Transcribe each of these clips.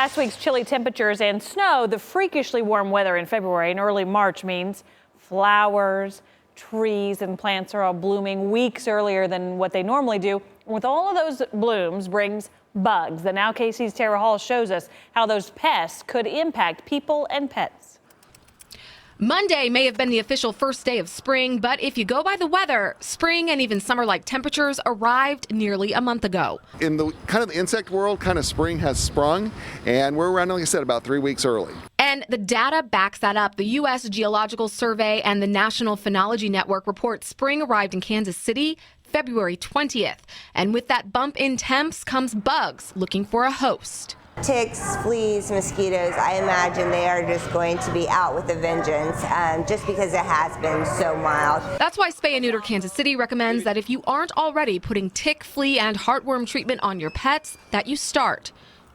last week's chilly temperatures and snow, the freakishly warm weather in February and early March means flowers, trees and plants are all blooming weeks earlier than what they normally do. With all of those blooms brings bugs. The Now KC's Tara Hall shows us how those pests could impact people and pets. Monday may have been the official first day of spring, but if you go by the weather, spring and even summer-like temperatures arrived nearly a month ago. In the kind of the insect world, spring has sprung, and we're around, like I said, about 3 weeks early. And the data backs that up. The U.S. Geological Survey and the National Phenology Network report spring arrived in Kansas City February 20th. And with that bump in temps comes bugs looking for a host. Ticks, fleas, mosquitoes, I imagine they are just going to be out with a vengeance just because it has been so mild. That's why Spay and Neuter Kansas City recommends that if you aren't already putting tick, flea, and heartworm treatment on your pets, that you start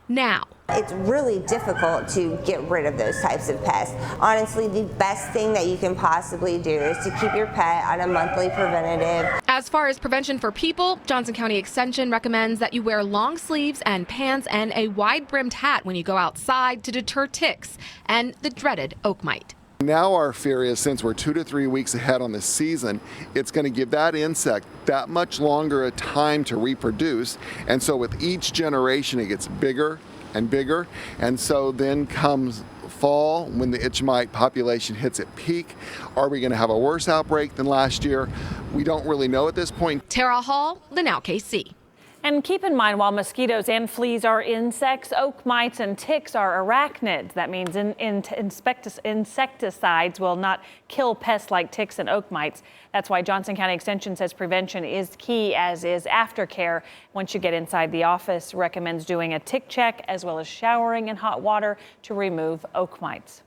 now. It's really difficult to get rid of those types of pests. Honestly, the best thing that you can possibly do is to keep your pet on a monthly preventative. As far as prevention for people, Johnson County Extension recommends that you wear long sleeves and pants and a wide-brimmed hat when you go outside to deter ticks and the dreaded oak mite. Now our fear is, since we're 2 to 3 weeks ahead on the season, it's going to give that insect that much longer a time to reproduce. And so with each generation, it gets bigger and bigger. And so then comes fall, when the itch mite population hits its peak. Are we going to have a worse outbreak than last year? We don't really know at this point. Tara Hall, the Now KC. And keep in mind, while mosquitoes and fleas are insects, oak mites and ticks are arachnids. That means insecticides will not kill pests like ticks and oak mites. That's why Johnson County Extension says prevention is key, as is aftercare. Once you get inside the office, recommends doing a tick check as well as showering in hot water to remove oak mites.